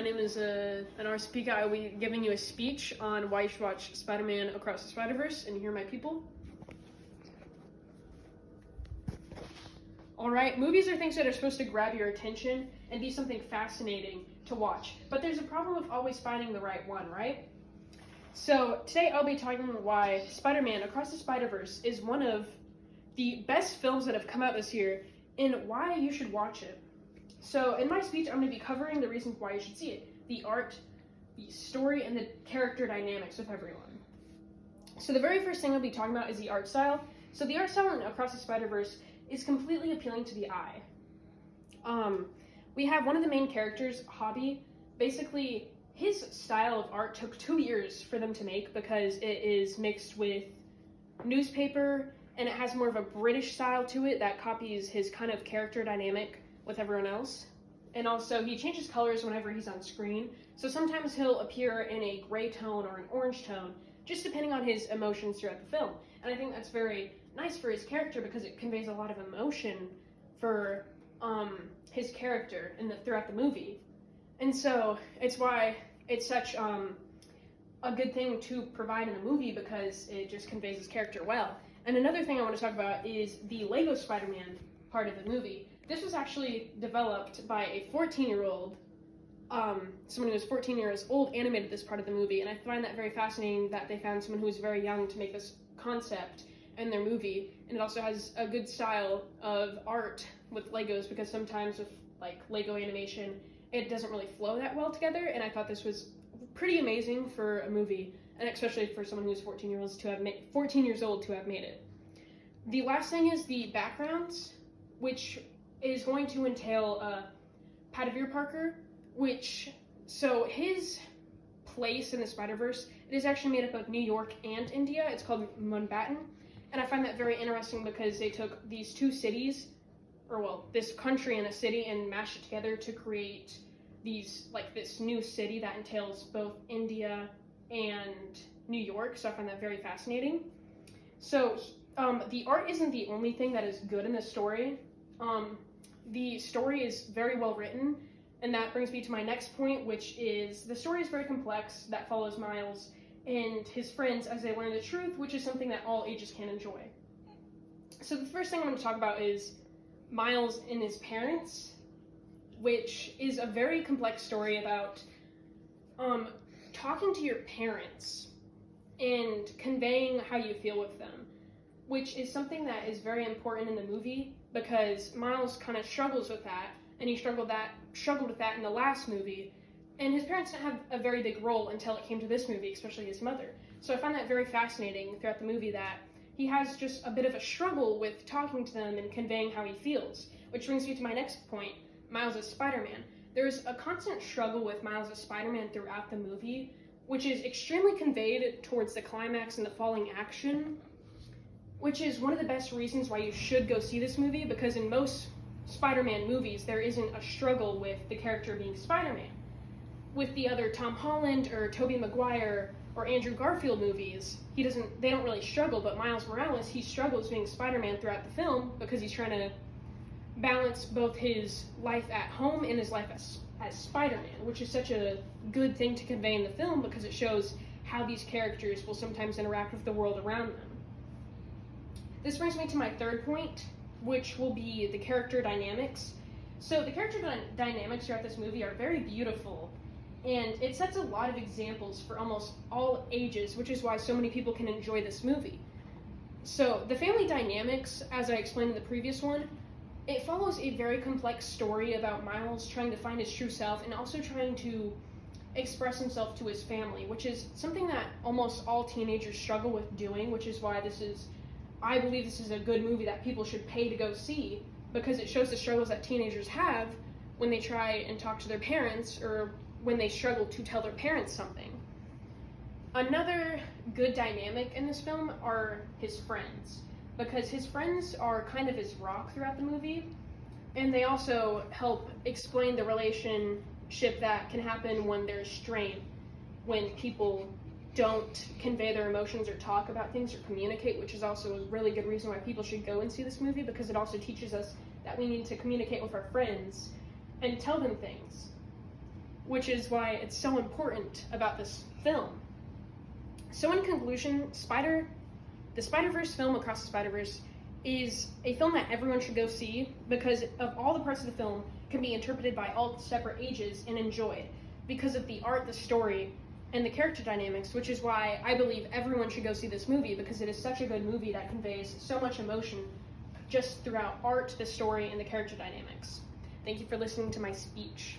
name is Anar Speaker. I will be giving you a speech on why you should watch Spider-Man Across the Spider-Verse, and here are my people. Alright, movies are things that are supposed to grab your attention and be something fascinating to watch, but there's a problem with always finding the right one, right? So today I'll be talking about why Spider-Man Across the Spider-Verse is one of the best films that have come out this year and why you should watch it. So in my speech, I'm going to be covering the reasons why you should see it: the art, the story, and the character dynamics with everyone. So the very first thing I'll be talking about is the art style. So the art style in Across the Spider-Verse is completely appealing to the eye. We have one of the main characters, Hobby. Basically, his style of art took 2 years for them to make because it is mixed with newspaper and it has more of a British style to it that copies his kind of character dynamic with everyone else. And also, he changes colors whenever he's on screen. So sometimes he'll appear in a gray tone or an orange tone, just depending on his emotions throughout the film. And I think that's very nice for his character because it conveys a lot of emotion for his character throughout the movie. And so it's why it's such a good thing to provide in a movie, because it just conveys his character well. And another thing I want to talk about is the Lego Spider-Man part of the movie. This was actually developed by a 14-year-old, someone who was 14 years old animated this part of the movie, and I find that very fascinating that they found someone who was very young to make this concept in their movie. And it also has a good style of art with Legos, because sometimes with like Lego animation, it doesn't really flow that well together, and I thought this was pretty amazing for a movie, and especially for someone who's 14 years old to have made it. The last thing is the backgrounds, which is going to entail Padavir Parker, so his place in the Spider-Verse, it is actually made up of New York and India. It's called Mumbai, and I find that very interesting because they took these two cities, this country and a city, and mashed it together to create this new city that entails both India and New York. So I find that very fascinating. So the art isn't the only thing that is good in the story. The story is very well written, and that brings me to my next point, which is the story is very complex that follows Miles and his friends as they learn the truth, which is something that all ages can enjoy. So the first thing I'm going to talk about is Miles and his parents, which is a very complex story about talking to your parents and conveying how you feel with them, which is something that is very important in the movie because Miles kind of struggles with that, and he struggled with that in the last movie, and his parents didn't have a very big role until it came to this movie, especially his mother. So I find that very fascinating throughout the movie that he has just a bit of a struggle with talking to them and conveying how he feels, which brings me to my next point, Miles as Spider-Man. There's a constant struggle with Miles as Spider-Man throughout the movie, which is extremely conveyed towards the climax and the falling action, which is one of the best reasons why you should go see this movie, because in most Spider-Man movies, there isn't a struggle with the character being Spider-Man. With the other Tom Holland or Tobey Maguire or Andrew Garfield movies, they don't really struggle, but Miles Morales, he struggles being Spider-Man throughout the film because he's trying to balance both his life at home and his life as Spider-Man, which is such a good thing to convey in the film because it shows how these characters will sometimes interact with the world around them. This brings me to my third point, which will be the character dynamics. So the character dynamics throughout this movie are very beautiful, and it sets a lot of examples for almost all ages, which is why so many people can enjoy this movie. So the family dynamics, as I explained in the previous one, it follows a very complex story about Miles trying to find his true self and also trying to express himself to his family, which is something that almost all teenagers struggle with doing, which is why I believe this is a good movie that people should pay to go see, because it shows the struggles that teenagers have when they try and talk to their parents or when they struggle to tell their parents something. Another good dynamic in this film are his friends, because his friends are kind of his rock throughout the movie, and they also help explain the relationship that can happen when there's strain, when people don't convey their emotions or talk about things or communicate, which is also a really good reason why people should go and see this movie, because it also teaches us that we need to communicate with our friends and tell them things. which is why it's so important about this film. So in conclusion, the Spider-Verse film, Across the Spider-Verse, is a film that everyone should go see because of all the parts of the film can be interpreted by all separate ages and enjoyed because of the art, the story, and the character dynamics, which is why I believe everyone should go see this movie because it is such a good movie that conveys so much emotion just throughout art, the story, and the character dynamics. Thank you for listening to my speech.